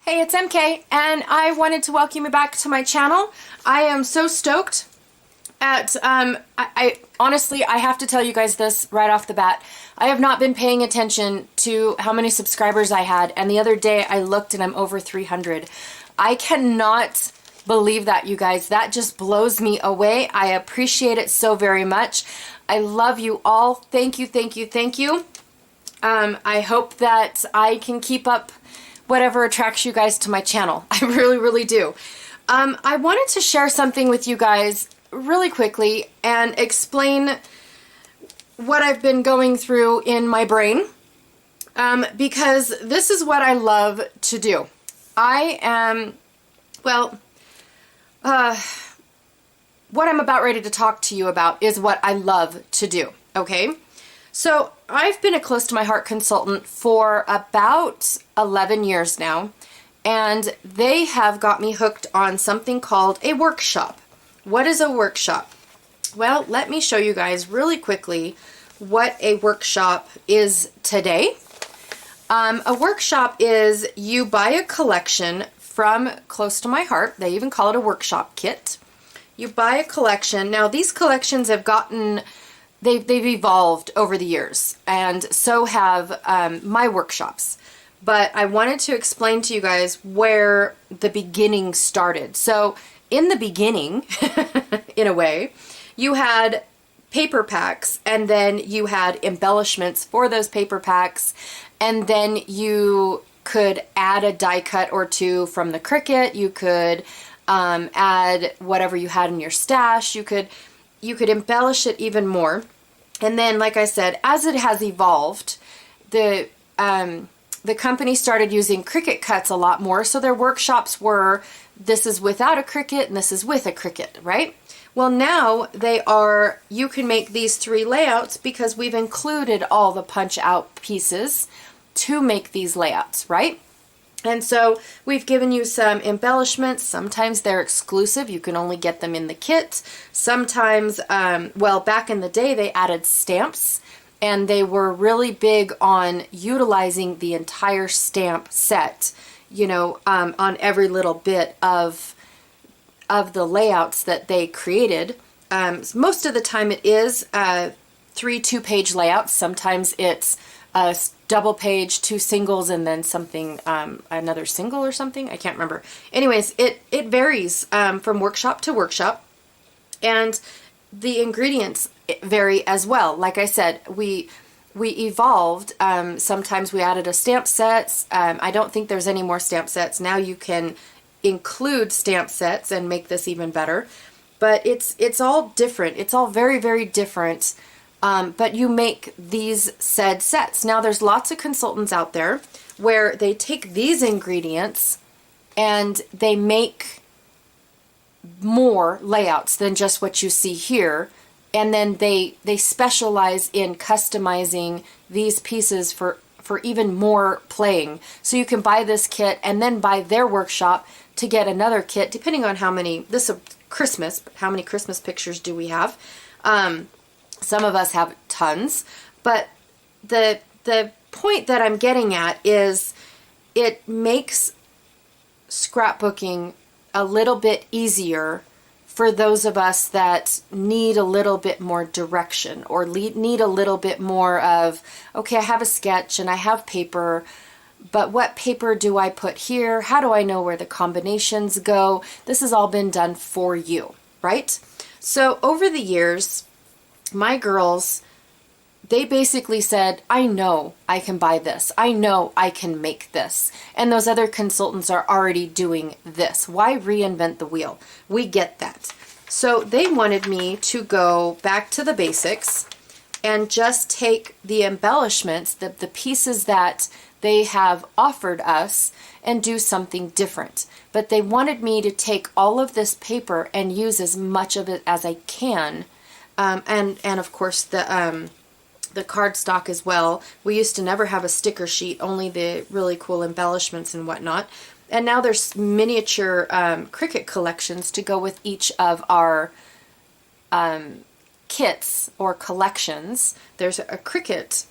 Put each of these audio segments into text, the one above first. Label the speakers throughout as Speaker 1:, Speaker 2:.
Speaker 1: Hey, it's MK, and I wanted to welcome you back to my channel. I am so stoked at, I honestly, I have to tell you guys this right off the bat. I have not been paying attention to how many subscribers I had, and the other day I looked and I'm over 300. I cannot believe that, you guys. That just blows me away. I appreciate it so very much. I love you all. Thank you, thank you, thank you. I hope that I can keep up whatever attracts you guys to my channel. I really, really do. I wanted to share something with you guys really quickly and explain what I've been going through in my brain, because this is what I love to do. I am, well, what I'm about ready to talk to you about is what I love to do, okay? So I've been a close to my heart consultant for about 11 years now, and they have got me hooked on something called a workshop. What is a workshop? Well, let me show you guys really quickly what a workshop is today. A workshop is you buy a collection from Close to My Heart. They even call it a workshop kit. You buy a collection. Now, these collections have gotten... They've evolved over the years, and so have my workshops. But I wanted to explain to you guys where the beginning started. So in the beginning, in a way, you had paper packs, and then you had embellishments for those paper packs, and then you could add a die cut or two from the Cricut. You could add whatever you had in your stash. You could embellish it even more. And then, like I said, as it has evolved, the company started using Cricut cuts a lot more. So their workshops were, this is without a Cricut and this is with a Cricut, right? Well, now they are, you can make these three layouts because we've included all the punch out pieces to make these layouts, right? And so we've given you some embellishments. Sometimes they're exclusive. You can only get them in the kit. Sometimes, well, back in the day, they added stamps, and they were really big on utilizing the entire stamp set, you know, on every little bit of the layouts that they created. Most of the time it is 3 two-page layouts. Sometimes it's a double page, 2 singles, and then something, another single or something. I can't remember. Anyways, it varies from workshop to workshop, and the ingredients vary as well. Like I said, we evolved. Sometimes we added a stamp sets. I don't think there's any more stamp sets. Now you can include stamp sets and make this even better. But it's all different. It's all very, very different. But you make these said sets. Now there's lots of consultants out there where they take these ingredients and they make more layouts than just what you see here, and then they specialize in customizing these pieces for even more playing. So you can buy this kit and then buy their workshop to get another kit, depending on how many, this is Christmas, but how many Christmas pictures do we have? Some of us have tons, but the point that I'm getting at is it makes scrapbooking a little bit easier for those of us that need a little bit more direction, or need a little bit more of, okay, I have a sketch and I have paper, but what paper do I put here? How do I know where the combinations go? This has all been done for you, right? So over the years, my girls, they basically said, I know I can buy this. I know I can make this. And those other consultants are already doing this. Why reinvent the wheel? We get that. So they wanted me to go back to the basics and just take the embellishments, the pieces that they have offered us, and do something different. But they wanted me to take all of this paper and use as much of it as I can. And of course the cardstock as well. We used to never have a sticker sheet, only the really cool embellishments and whatnot. And now there's miniature Cricut collections to go with each of our kits or collections. There's a Cricut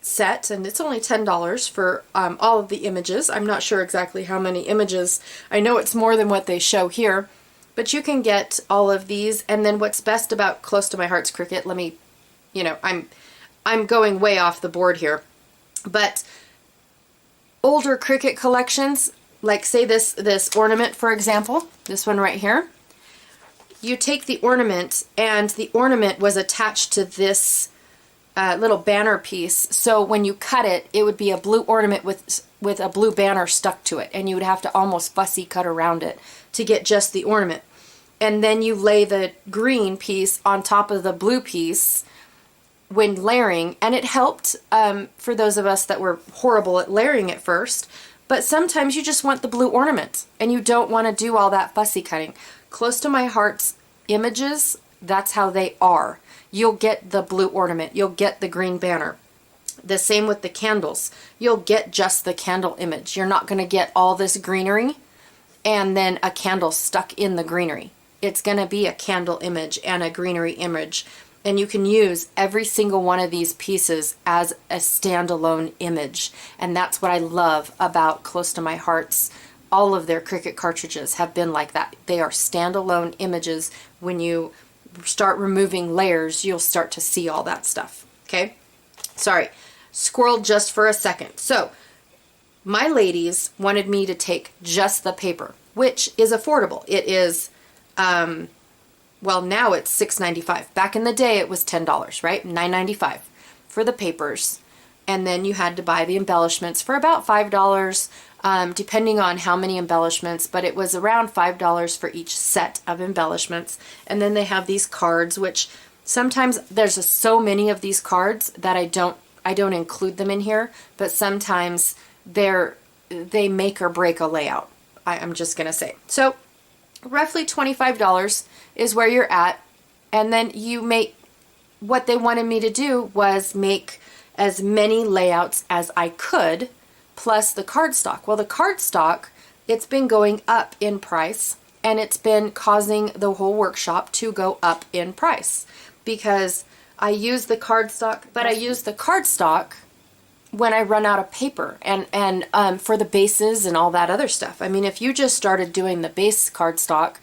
Speaker 1: set, and it's only $10 for all of the images. I'm not sure exactly how many images. I know it's more than what they show here, but you can get all of these. And then what's best about Close to My Heart's Cricut, let me, you know, I'm going way off the board here, but older Cricut collections, like say this ornament, for example, this one right here, you take the ornament, and the ornament was attached to this little banner piece. So when you cut it, it would be a blue ornament with a blue banner stuck to it, and you would have to almost fussy cut around it to get just the ornament. And then you lay the green piece on top of the blue piece when layering, and it helped for those of us that were horrible at layering at first. But sometimes you just want the blue ornament and you don't want to do all that fussy cutting. Close to My Heart's images, that's how they are. You'll get the blue ornament, you'll get the green banner. The same with the candles. You'll get just the candle image. You're not going to get all this greenery and then a candle stuck in the greenery. It's going to be a candle image and a greenery image. And you can use every single one of these pieces as a standalone image. And that's what I love about Close to My Heart's. All of their Cricut cartridges have been like that. They are standalone images. When you start removing layers, you'll start to see all that stuff. Okay? Sorry, squirreled just for a second. So, my ladies wanted me to take just the paper, which is affordable. It is, well, now it's $6.95. Back in the day, it was $10, right? $9.95 for the papers. And then you had to buy the embellishments for about $5, depending on how many embellishments, but it was around $5 for each set of embellishments. And then they have these cards, which sometimes there's just so many of these cards that I don't include them in here, but sometimes they make or break a layout. I'm just gonna say. So roughly $25 is where you're at, and then you make, what they wanted me to do was make as many layouts as I could, plus the cardstock. Well, the cardstock, it's been going up in price, and it's been causing the whole workshop to go up in price because I use the cardstock, but I use the cardstock when I run out of paper and for the bases and all that other stuff. I mean, if you just started doing the base cardstock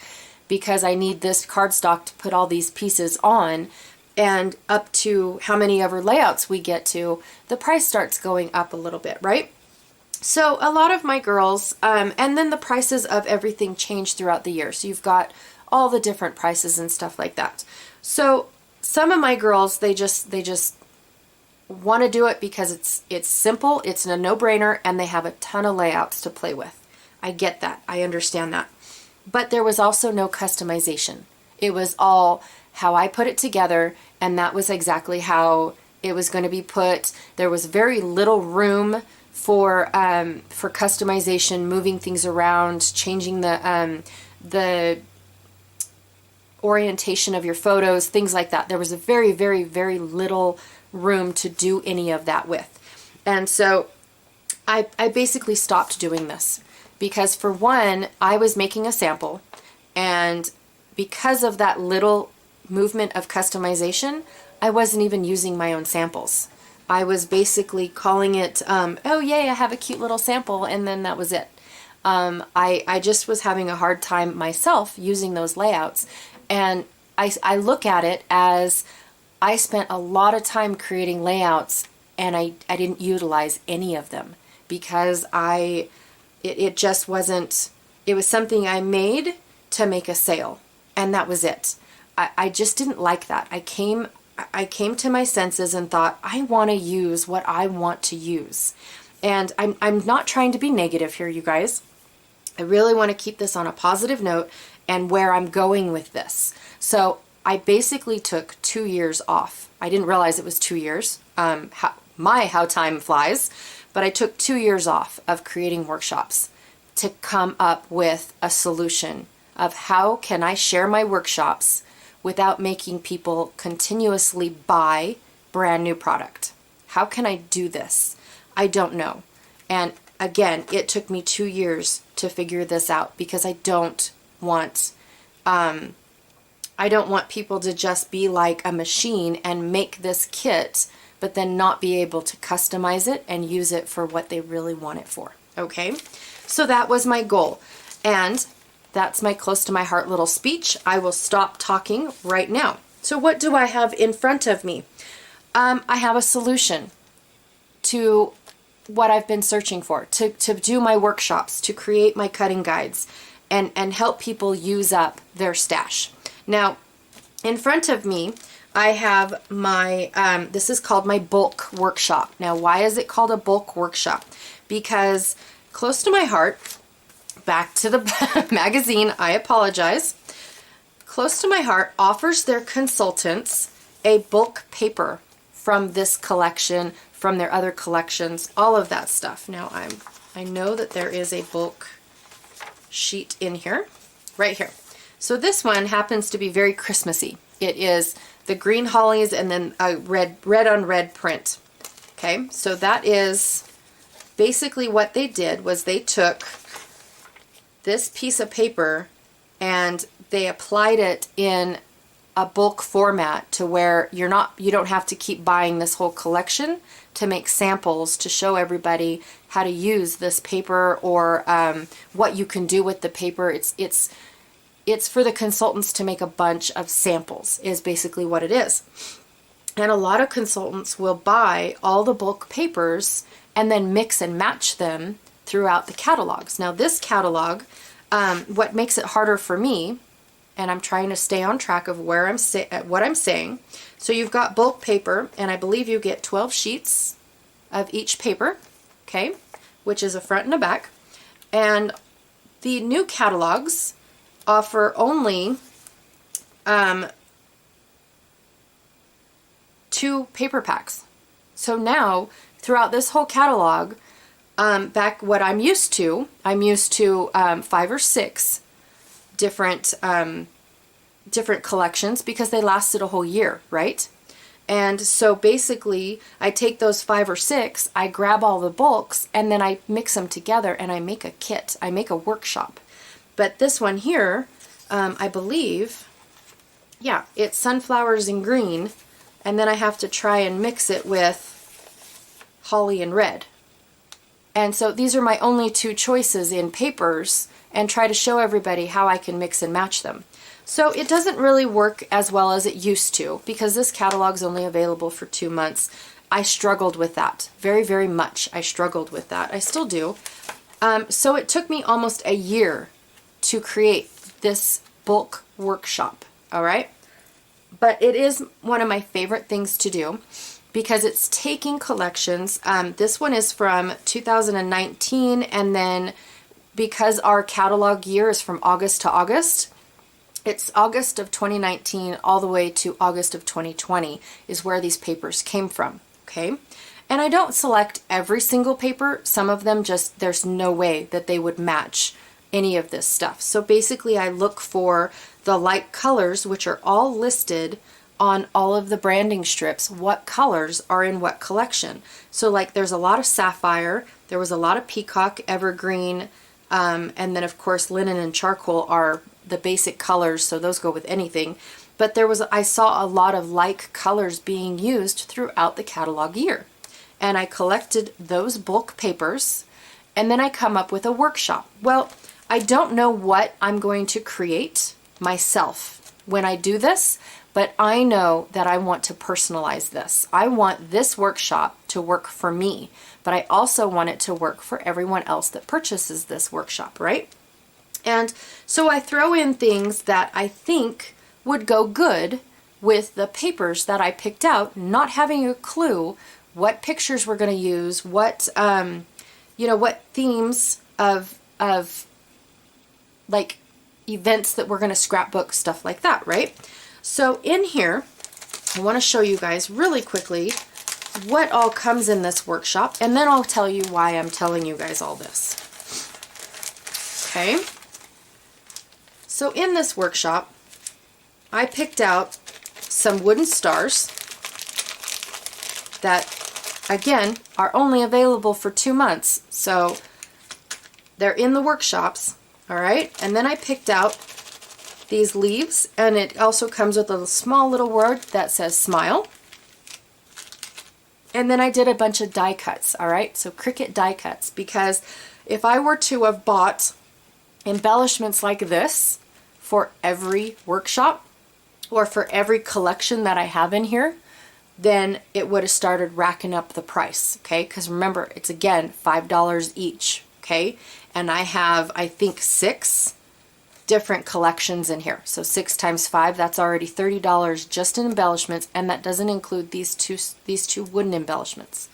Speaker 1: because I need this cardstock to put all these pieces on, and up to how many ever layouts we get to, the price starts going up a little bit, right? So a lot of my girls, and then the prices of everything change throughout the year. So you've got all the different prices and stuff like that. So some of my girls, they just want to do it because it's simple, it's a no-brainer, and they have a ton of layouts to play with. I get that. I understand that. But there was also no customization. It was all how I put it together, and that was exactly how it was going to be put. There was very little room for customization, moving things around, changing the orientation of your photos, things like that. There was a very, very, very little room to do any of that with. And so I basically stopped doing this because, for one, I was making a sample, and because of that little movement of customization, I wasn't even using my own samples. I was basically calling it, oh yay, I have a cute little sample, and then that was it. I just was having a hard time myself using those layouts, and I look at it as I spent a lot of time creating layouts, and I didn't utilize any of them because it just wasn't, it was something I made to make a sale, and that was it. I just didn't like that. I came to my senses and thought, I want to use what I want to use. And I'm not trying to be negative here, you guys. I really want to keep this on a positive note and where I'm going with this. So I basically took 2 years off. I didn't realize it was 2 years. How time flies. But I took 2 years off of creating workshops to come up with a solution of how can I share my workshops without making people continuously buy brand new product. How can I do this? I don't know. And again, it took me 2 years to figure this out because I don't want people to just be like a machine and make this kit, but then not be able to customize it and use it for what they really want it for. Okay, so that was my goal, and that's my close to my heart little speech. I will stop talking right now. So what do I have in front of me? I have a solution to what I've been searching for, to do my workshops, to create my cutting guides, and help people use up their stash. Now, in front of me, I have my, this is called my bulk workshop. Now, why is it called a bulk workshop? Because close to my heart, back to the magazine, I apologize. Close to my heart offers their consultants a bulk paper from this collection, from their other collections, all of that stuff. Now I know that there is a bulk sheet in here, right here. So this one happens to be very Christmassy. It is the green hollies and then a red on red print. Okay, so that is basically what they did, was they took this piece of paper and they applied it in a bulk format to where you don't have to keep buying this whole collection to make samples to show everybody how to use this paper, or what you can do with the paper. It's for the consultants to make a bunch of samples, is basically what it is. And a lot of consultants will buy all the bulk papers and then mix and match them throughout the catalogs. Now this catalog, what makes it harder for me, and I'm trying to stay on track of where what I'm saying. So you've got bulk paper, and I believe you get 12 sheets of each paper, okay, which is a front and a back. And the new catalogs offer only 2 paper packs. So now, throughout this whole catalog, back what I'm used to 5 or 6 different collections, because they lasted a whole year, right? And so basically I take those 5 or 6, I grab all the bulks, and then I mix them together and I make a kit. I make a workshop. But this one here, I believe, yeah, it's sunflowers and green, and then I have to try and mix it with holly and red. And so these are my only 2 choices in papers, and try to show everybody how I can mix and match them. So it doesn't really work as well as it used to, because this catalog is only available for 2 months. I struggled with that very, very much. I struggled with that. I still do. So it took me almost a year to create this bulk workshop, all right? But it is one of my favorite things to do, because it's taking collections. This one is from 2019, and then because our catalog year is from August to August, it's August of 2019 all the way to August of 2020 is where these papers came from, okay? And I don't select every single paper. Some of them just, there's no way that they would match any of this stuff. So basically I look for the like colors, which are all listed on all of the branding strips, what colors are in what collection. So like there's a lot of sapphire, there was a lot of peacock, evergreen, and then of course linen and charcoal are the basic colors, so those go with anything. But I saw a lot of like colors being used throughout the catalog year. And I collected those bulk papers, and then I come up with a workshop. Well, I don't know what I'm going to create myself when I do this, but I know that I want to personalize this. I want this workshop to work for me, but I also want it to work for everyone else that purchases this workshop, right? And so I throw in things that I think would go good with the papers that I picked out, not having a clue what pictures we're going to use, what what themes of like events that we're going to scrapbook, stuff like that, right? So in here, I want to show you guys really quickly what all comes in this workshop, and then I'll tell you why I'm telling you guys all this. Okay? So in this workshop, I picked out some wooden stars that, again, are only available for 2 months. So they're in the workshops, all right? And then I picked out these leaves, and it also comes with a small little word that says smile. And then I did a bunch of die cuts, all right? So Cricut die cuts, because if I were to have bought embellishments like this for every workshop or for every collection that I have in here, then it would have started racking up the price, okay? Because remember, it's again $5 each, okay? And I have, I think, 6 different collections in here. So 6 times 5, that's already $30 just in embellishments, and that doesn't include these two wooden embellishments.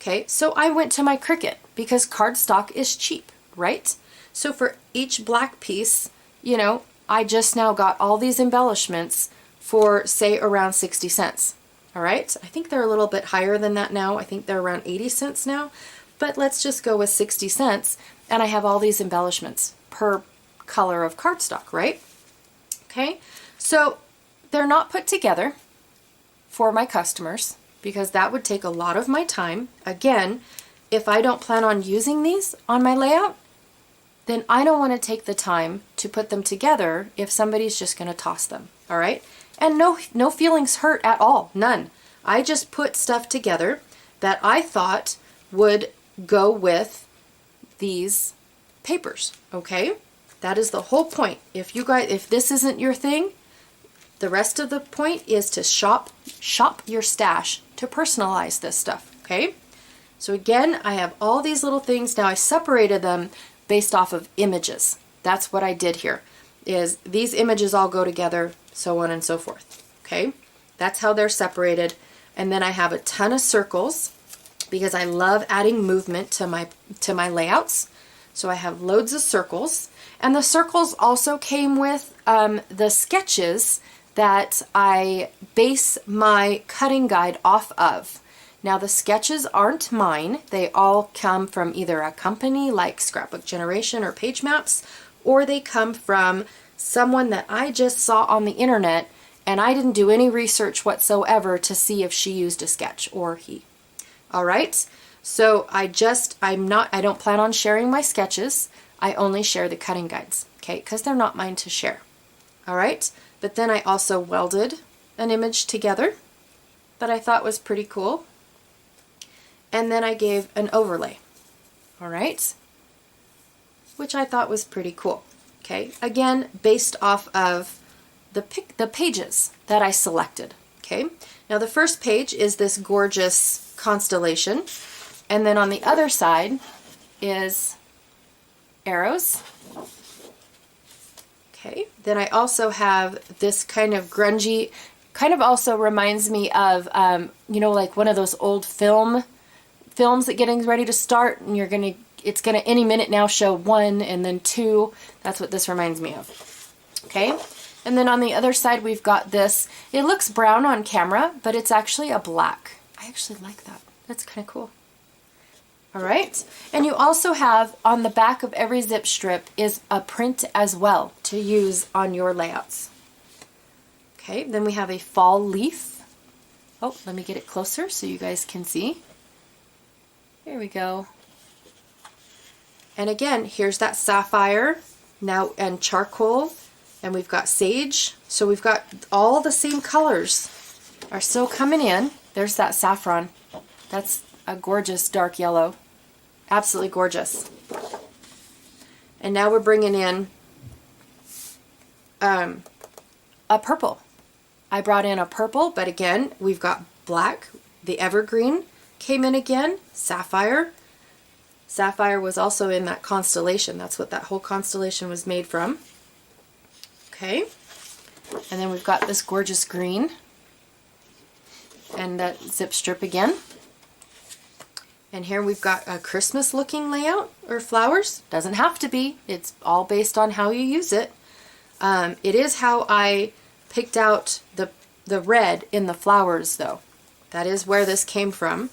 Speaker 1: Okay, so I went to my Cricut because cardstock is cheap, right? So for each black piece, you know, I just now got all these embellishments for, say, around 60 cents. All right, I think they're a little bit higher than that now. I think they're around 80 cents now, but let's just go with 60 cents, and I have all these embellishments per color of cardstock, right? Okay, so they're not put together for my customers because that would take a lot of my time. Again, if I don't plan on using these on my layout, then I don't want to take the time to put them together if somebody's just going to toss them, all right? And no feelings hurt at all, none. I just put stuff together that I thought would go with these papers, okay? That is the whole point. If this isn't your thing, the rest of the point is to shop your stash to personalize this stuff, okay? So again, I have all these little things. Now I separated them based off of images. That's what I did here, is these images all go together, so on and so forth, okay? That's how they're separated. And then I have a ton of circles because I love adding movement to my layouts. So I have loads of circles. And the circles also came with the sketches that I base my cutting guide off of. Now the sketches aren't mine. They all come from either a company like Scrapbook Generation or Page Maps, or they come from someone that I just saw on the internet and I didn't do any research whatsoever to see if she used a sketch or he. All right, so I don't plan on sharing my sketches. I only share the cutting guides, okay, because they're not mine to share. All right, but then I also welded an image together that I thought was pretty cool. And then I gave an overlay, all right, which I thought was pretty cool, okay? Again, based off of the pages that I selected, okay? Now the first page is this gorgeous constellation, and then on the other side is arrows. Okay, then I also have this kind of grungy, kind of also reminds me of, you know, like one of those old films that getting ready to start, and it's gonna any minute now show 1 and then 2. That's what this reminds me of. Okay, and then on the other side we've got this. It looks brown on camera, but it's actually a black. I actually like that. That's kind of cool. All right, and you also have on the back of every zip strip is a print as well to use on your layouts. Okay, then we have a fall leaf. Oh, let me get it closer so you guys can see. There we go. And again, here's that sapphire now and charcoal, and we've got sage. So we've got all the same colors are still coming in. There's that saffron. That's a gorgeous dark yellow. Absolutely gorgeous. And now we're bringing in a purple. I brought in a purple, but again, we've got black. The evergreen came in again. Sapphire. Sapphire was also in that constellation. That's what that whole constellation was made from. Okay. And then we've got this gorgeous green. And that zip strip again. And here we've got a Christmas looking layout or flowers. Doesn't have to be. It's all based on how you use it. It is how I picked out the red in the flowers though. That is where this came from.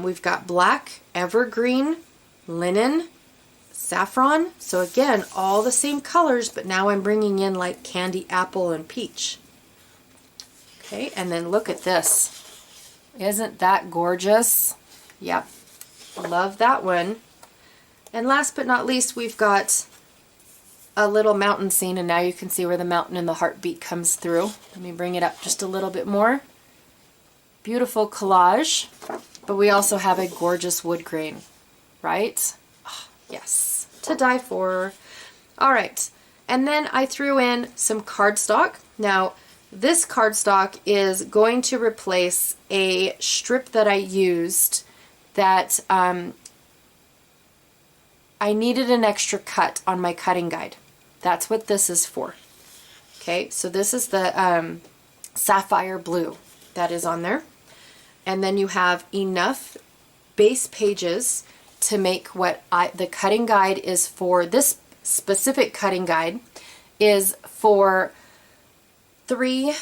Speaker 1: We've got black, evergreen, linen, saffron. So again, all the same colors, but now I'm bringing in like candy apple and peach. Okay, and then look at this. Isn't that gorgeous? Yep, love that one. And last but not least, we've got a little mountain scene, and now you can see where the mountain and the heartbeat comes through. Let me bring it up just a little bit more. beautiful collage, but we also have a gorgeous wood grain, right? Oh, yes, to die for. All right, and then I threw in some cardstock. Now, this cardstock is going to replace a strip that I used that I needed an extra cut on my cutting guide. That's what this is for. Okay, so this is the sapphire blue that is on there. And then you have enough base pages to make what the cutting guide is for. This specific cutting guide is for 3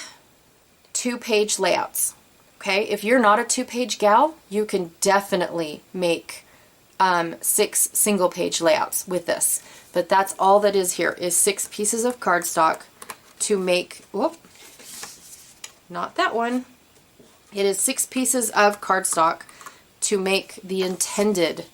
Speaker 1: 2-page layouts. Okay, if you're not a 2-page gal, you can definitely make 6 single-page layouts with this. But that's all that is here, is 6 pieces of cardstock to make, whoop, not that one. It is 6 pieces of cardstock to make the intended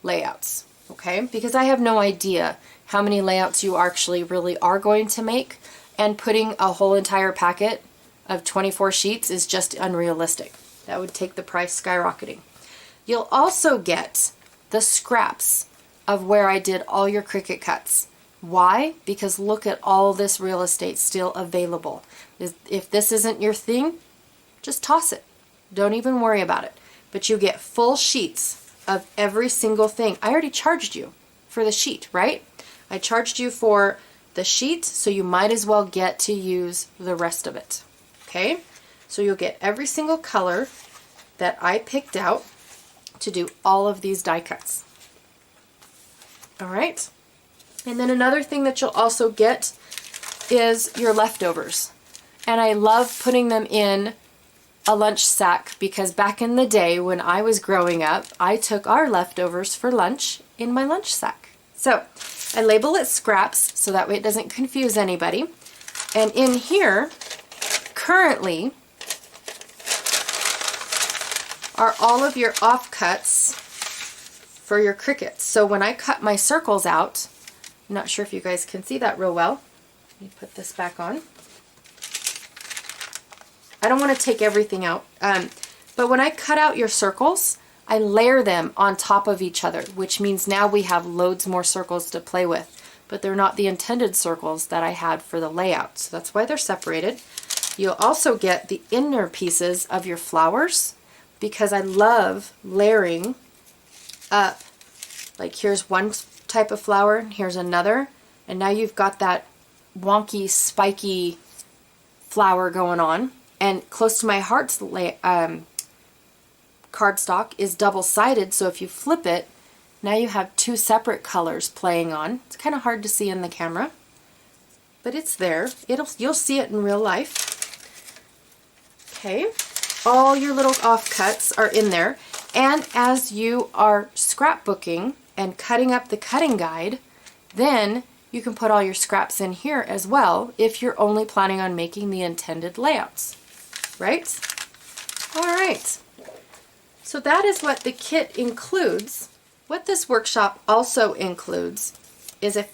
Speaker 1: layouts, okay? Because I have no idea how many layouts you actually really are going to make, and putting a whole entire packet of 24 sheets is just unrealistic. That would take the price skyrocketing. You'll also get the scraps of where I did all your Cricut cuts. Why? Because look at all this real estate still available. If this isn't your thing, just toss it. Don't even worry about it. But you get full sheets of every single thing. I already charged you for the sheet, right? I charged you for the sheet, so you might as well get to use the rest of it. Okay? So you'll get every single color that I picked out to do all of these die cuts. All right? And then another thing that you'll also get is your leftovers. And I love putting them in a lunch sack, because back in the day when I was growing up, I took our leftovers for lunch in my lunch sack. So I label it scraps so that way it doesn't confuse anybody. And in here, currently, are all of your offcuts for your Cricuts. So when I cut my circles out, I'm not sure if you guys can see that real well. Let me put this back on. I don't want to take everything out, but when I cut out your circles, I layer them on top of each other, which means now we have loads more circles to play with, but they're not the intended circles that I had for the layout, so that's why they're separated. You'll also get the inner pieces of your flowers, because I love layering up. Like, here's one type of flower, here's another, and now you've got that wonky, spiky flower going on. And Close to My Heart's cardstock is double-sided, so if you flip it, now you have 2 separate colors playing on. It's kind of hard to see in the camera, but it's there. You'll see it in real life. Okay, all your little offcuts are in there, and as you are scrapbooking and cutting up the cutting guide, then you can put all your scraps in here as well if you're only planning on making the intended layouts. Right? All right. So that is what the kit includes. What this workshop also includes is a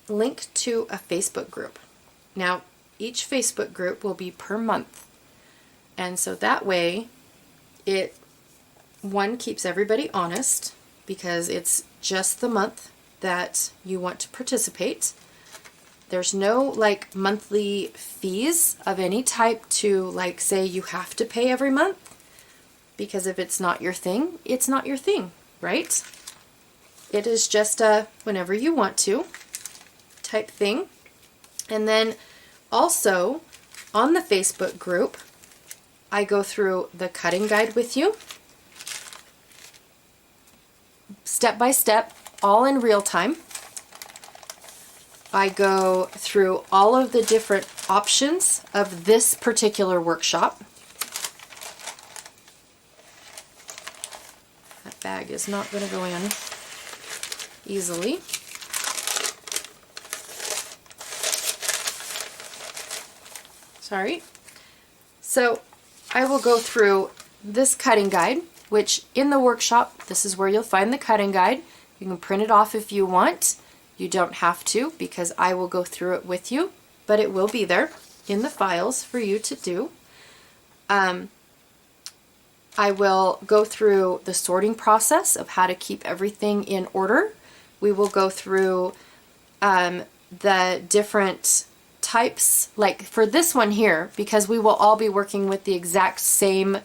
Speaker 1: link to a Facebook group. Now, each Facebook group will be per month. And so that way, it, one, keeps everybody honest, because it's just the month that you want to participate. There's no like monthly fees of any type to like say you have to pay every month, because if it's not your thing, it's not your thing, right? It is just a whenever you want to type thing. And then also on the Facebook group, I go through the cutting guide with you, step by step, all in real time. I go through all of the different options of this particular workshop. That bag is not going to go in easily. Sorry. So I will go through this cutting guide, which in the workshop, this is where you'll find the cutting guide. You can print it off if you want. You don't have to, because I will go through it with you, but it will be there in the files for you to do. I will go through the sorting process of how to keep everything in order. We will go through the different types, like for this one here, because we will all be working with the exact same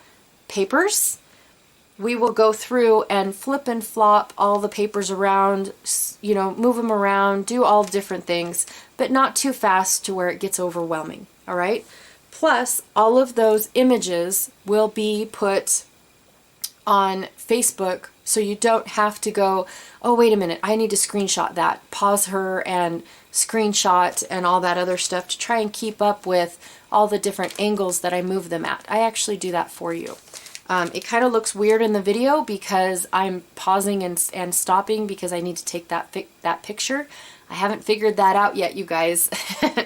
Speaker 1: papers. We will go through and flip and flop all the papers around, you know, move them around, do all different things, but not too fast to where it gets overwhelming, all right? Plus, all of those images will be put on Facebook, so you don't have to go, oh, wait a minute, I need to screenshot that, pause her and screenshot and all that other stuff to try and keep up with all the different angles that I move them at. I actually do that for you. It kind of looks weird in the video because I'm pausing and stopping because I need to take that picture. I haven't figured that out yet, you guys.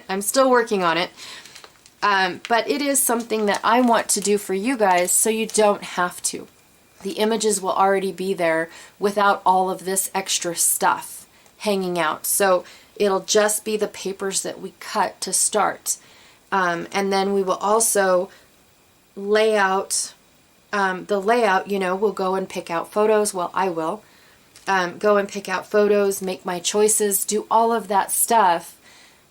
Speaker 1: I'm still working on it. But it is something that I want to do for you guys so you don't have to. The images will already be there without all of this extra stuff hanging out. So it'll just be the papers that we cut to start. And then we will also lay out the layout, you know, we'll go and pick out photos. Well, I will go and pick out photos, make my choices, do all of that stuff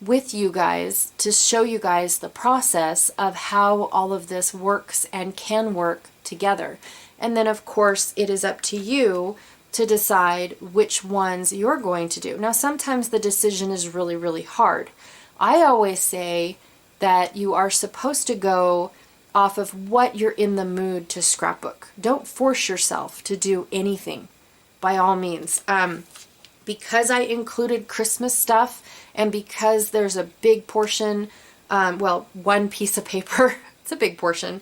Speaker 1: with you guys to show you guys the process of how all of this works and can work together. And then, of course, it is up to you to decide which ones you're going to do. Now, sometimes the decision is really, really hard. I always say that you are supposed to go off of what you're in the mood to scrapbook. Don't force yourself to do anything, by all means. Because I included Christmas stuff and because there's a big portion, well, one piece of paper, it's a big portion,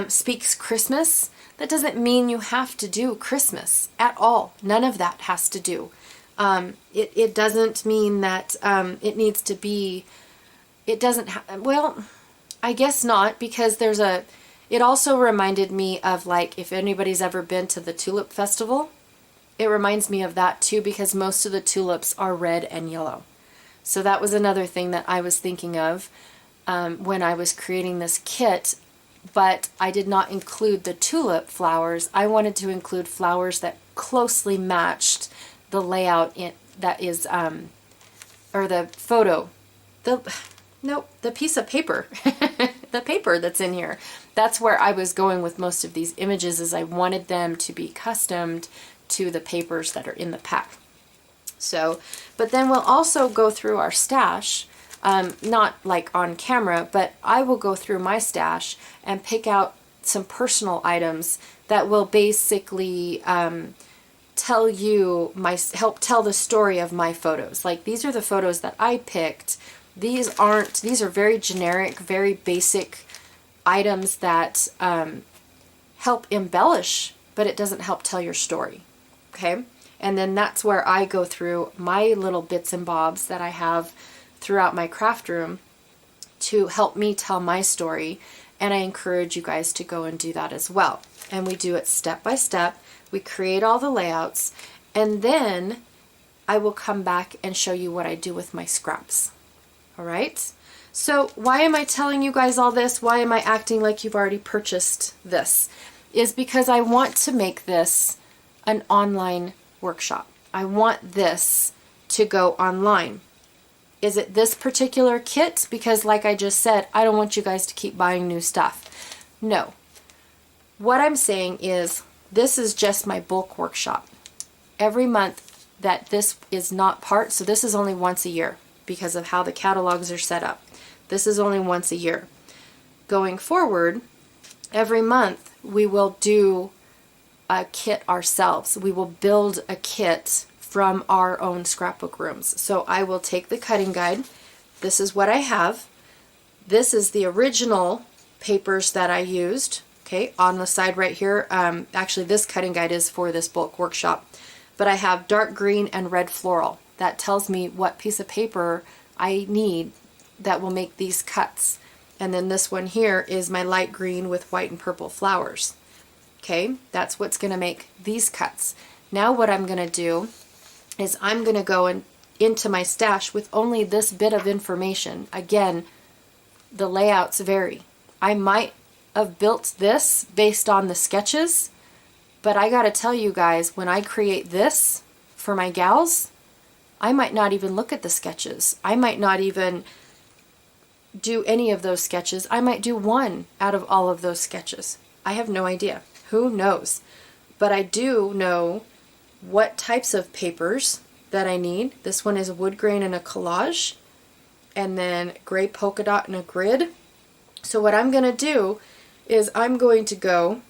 Speaker 1: speaks Christmas, that doesn't mean you have to do Christmas at all. None of that has to do. It doesn't mean that it needs to be, it doesn't well, I guess not, because it also reminded me of, like, if anybody's ever been to the Tulip Festival, it reminds me of that too, because most of the tulips are red and yellow. So that was another thing that I was thinking of when I was creating this kit, but I did not include the tulip flowers. I wanted to include flowers that closely matched the layout that is, or the photo, the piece of paper, the paper that's in here. That's where I was going with most of these images, is I wanted them to be customed to the papers that are in the pack. So, but then we'll also go through our stash, not like on camera, but I will go through my stash and pick out some personal items that will basically help tell the story of my photos. Like, these are the photos that I picked. These are very generic, very basic items that help embellish, but it doesn't help tell your story. Okay? And then that's where I go through my little bits and bobs that I have throughout my craft room to help me tell my story. And I encourage you guys to go and do that as well. And we do it step by step. We create all the layouts, and then I will come back and show you what I do with my scraps. All right? So why am I telling you guys all this? Why am I acting like you've already purchased this? Is because I want to make this an online workshop. I want this to go online. Is it this particular kit? Because like I just said, I don't want you guys to keep buying new stuff. No. What I'm saying is, this is just my bulk workshop. Every month that this is not part, so this is only once a year because of how the catalogs are set up. This is only once a year. Going forward, every month we will do a kit ourselves. We will build a kit from our own scrapbook rooms. So I will take the cutting guide. This is what I have. This is the original papers that I used. Okay, on the side right here, actually this cutting guide is for this bulk workshop, but I have dark green and red floral. That tells me what piece of paper I need that will make these cuts. And then this one here is my light green with white and purple flowers. Okay, that's what's going to make these cuts. Now what I'm going to do is I'm going to go into my stash with only this bit of information. Again, the layouts vary. I might have built this based on the sketches, but I gotta tell you guys, when I create this for my gals, I might not even look at the sketches. I might not even do any of those sketches. I might do one out of all of those sketches. I have no idea. Who knows? But I do know what types of papers that I need. This one is a wood grain and a collage, and then gray polka dot and a grid. So what I'm going to do is I'm going to go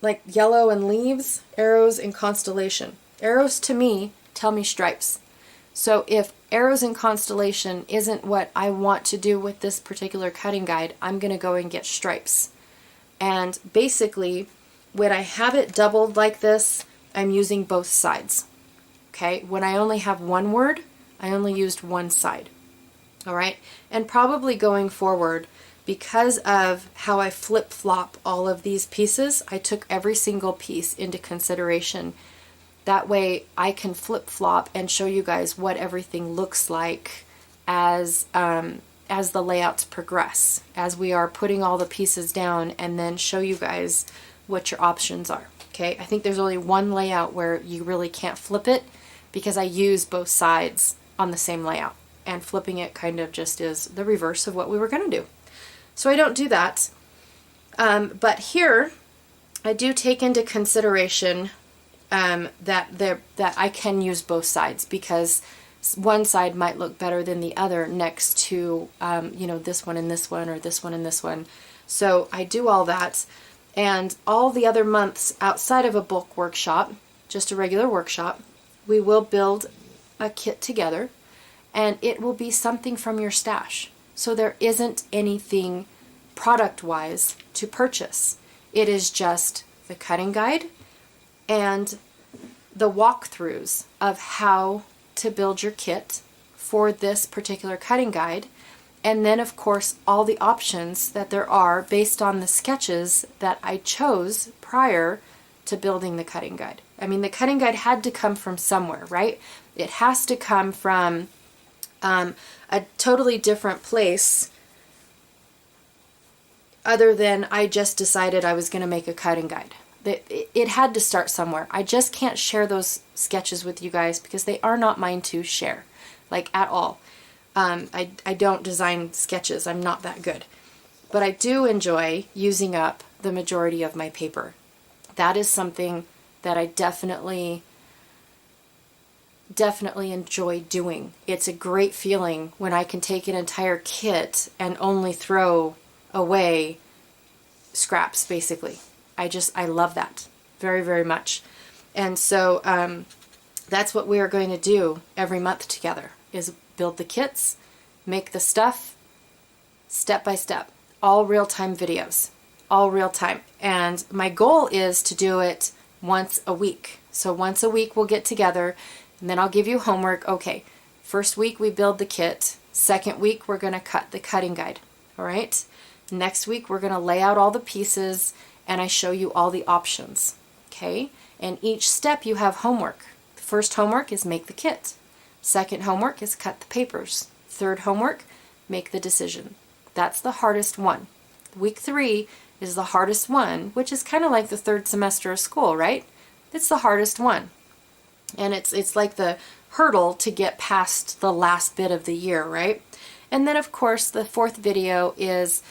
Speaker 1: like yellow and leaves, arrows, and constellation. Arrows to me tell me stripes. So if arrows and constellation isn't what I want to do with this particular cutting guide, I'm going to go and get stripes. And basically, when I have it doubled like this, I'm using both sides. Okay, when I only have one word, I only used one side. All right, and probably going forward, because of how I flip-flop all of these pieces, I took every single piece into consideration. That way I can flip-flop and show you guys what everything looks like as the layouts progress, as we are putting all the pieces down, and then show you guys what your options are. Okay, I think there's only one layout where you really can't flip it, because I use both sides on the same layout, and flipping it kind of just is the reverse of what we were going to do. So I don't do that. But here I do take into consideration that I can use both sides, because one side might look better than the other next to this one and this one, or this one and this one. So I do all that. And all the other months outside of a bulk workshop, just a regular workshop, we will build a kit together, and it will be something from your stash. So there isn't anything product-wise to purchase. It is just the cutting guide and the walkthroughs of how to build your kit for this particular cutting guide. And then, of course, all the options that there are based on the sketches that I chose prior to building the cutting guide. I mean, the cutting guide had to come from somewhere, right? It has to come from a totally different place other than I just decided I was going to make a cutting guide. It had to start somewhere. I just can't share those sketches with you guys because they are not mine to share, like at all. I don't design sketches. I'm not that good. But I do enjoy using up the majority of my paper. That is something that I definitely enjoy doing. It's a great feeling when I can take an entire kit and only throw away scraps, basically. I love that very, very much. And so that's what we are going to do every month together, is build the kits, make the stuff step by step, all real-time videos, all real-time. And my goal is to do it once a week. So once a week we'll get together, and then I'll give you homework. Okay, first week we build the kit. Second week we're going to cut the cutting guide. All right? Next week we're going to lay out all the pieces, and I show you all the options. Okay? And each step you have homework. The first homework is make the kit. Second homework is cut the papers. Third homework, make the decision. That's the hardest one. Week 3 is the hardest one, which is kind of like the third semester of school, right? It's the hardest one. And it's like the hurdle to get past the last bit of the year, right? And then, of course, the fourth video is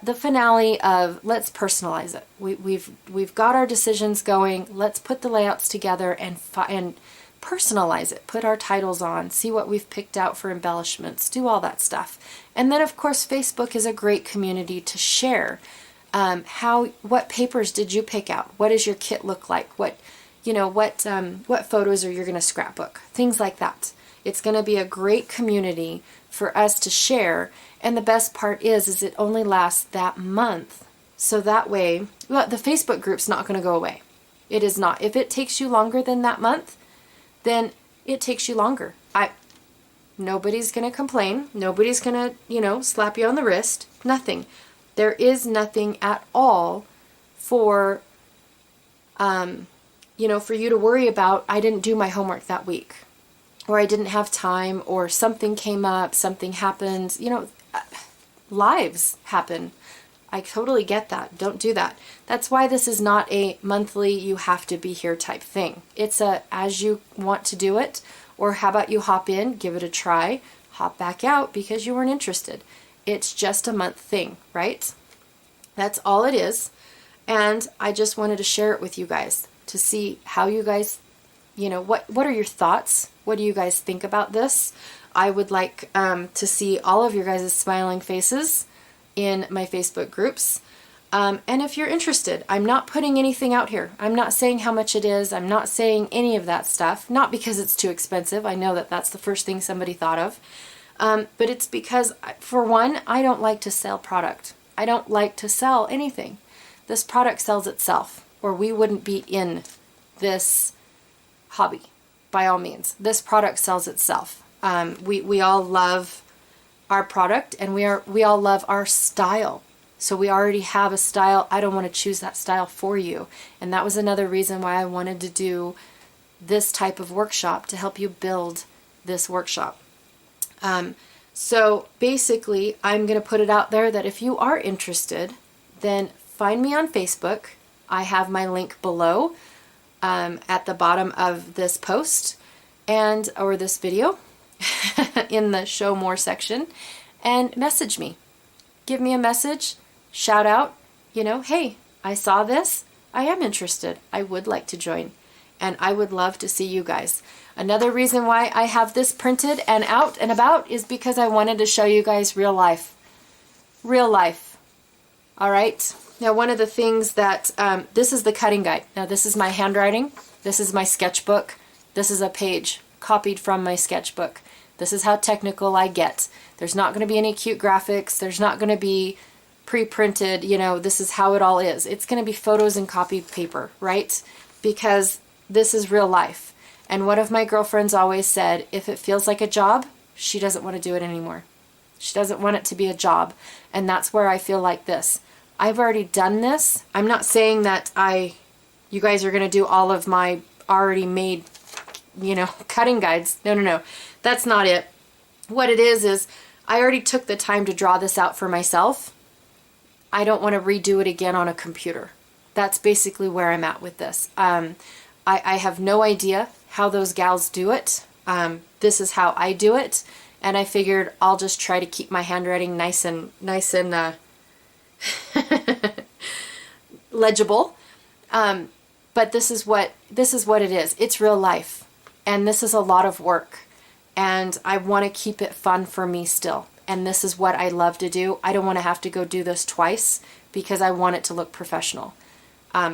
Speaker 1: the finale of let's personalize it. We've got our decisions going. Let's put the layouts together and personalize it. Put our titles on. See what we've picked out for embellishments. Do all that stuff. And then, of course, Facebook is a great community to share. What papers did you pick out? What does your kit look like? What photos are you going to scrapbook? Things like that. It's going to be a great community for us to share. And the best part is it only lasts that month. So that way, well, the Facebook group's not going to go away. It is not. If it takes you longer than that month, then it takes you longer. Nobody's going to complain. Nobody's going to, slap you on the wrist. Nothing. There is nothing at all for, for you to worry about. I didn't do my homework that week, or I didn't have time, or something came up, something happened. Lives happen. I totally get that. Don't do that. That's why this is not a monthly, you have to be here type thing. It's a as you want to do it, or how about you hop in, give it a try, hop back out because you weren't interested. It's just a month thing, right? That's all it is. And I just wanted to share it with you guys to see how you guys, what are your thoughts? What do you guys think about this? I would like to see all of your guys' smiling faces in my Facebook groups. And if you're interested, I'm not putting anything out here. I'm not saying how much it is. I'm not saying any of that stuff. Not because it's too expensive. I know that that's the first thing somebody thought of. But it's because, for one, I don't like to sell product. I don't like to sell anything. This product sells itself, or we wouldn't be in this hobby, by all means. This product sells itself. We all love our product, and we all love our style. So we already have a style. I don't want to choose that style for you. And that was another reason why I wanted to do this type of workshop, to help you build this workshop. So basically, I'm going to put it out there that if you are interested, then find me on Facebook. I have my link below at the bottom of this post or this video in the show more section, and message me. Give me a message, shout out, hey, I saw this. I am interested. I would like to join, and I would love to see you guys. Another reason why I have this printed and out and about is because I wanted to show you guys real life. Real life. All right. Now, one of the things that, this is the cutting guide. Now, this is my handwriting. This is my sketchbook. This is a page copied from my sketchbook. This is how technical I get. There's not going to be any cute graphics. There's not going to be pre-printed, this is how it all is. It's going to be photos and copied paper, right? Because this is real life. And one of my girlfriends always said, if it feels like a job, she doesn't want to do it anymore. She doesn't want it to be a job. And that's where I feel like this. I've already done this. I'm not saying that you guys are going to do all of my already made, cutting guides. No. That's not it. What it is I already took the time to draw this out for myself. I don't want to redo it again on a computer. That's basically where I'm at with this. I have no idea how those gals do it. This is how I do it, and I figured I'll just try to keep my handwriting nice and legible. But this is what it is. It's real life, and this is a lot of work, and I want to keep it fun for me still. And this is what I love to do. I don't want to have to go do this twice because I want it to look professional.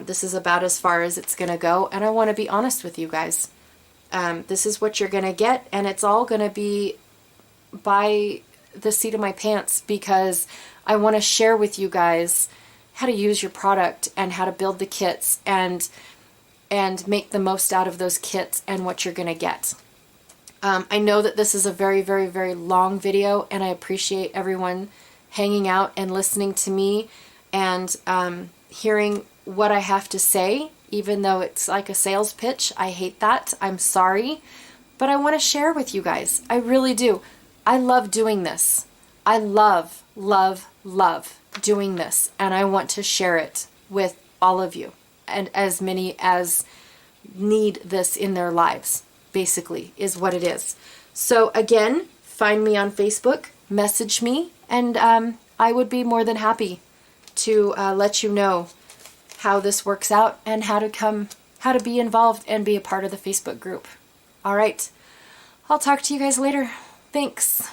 Speaker 1: This is about as far as it's going to go, and I want to be honest with you guys. This is what you're going to get, and it's all going to be by the seat of my pants, because I want to share with you guys how to use your product and how to build the kits and make the most out of those kits and what you're going to get. I know that this is a very, very, very long video, and I appreciate everyone hanging out and listening to me and hearing what I have to say, even though it's like a sales pitch. I hate that. I'm sorry. But I want to share with you guys. I really do. I love doing this. I love, love, love doing this. And I want to share it with all of you, and as many as need this in their lives, basically, is what it is. So again, find me on Facebook, message me, and I would be more than happy to let you know how this works out and how to be involved and be a part of the Facebook group. All right. I'll talk to you guys later. Thanks.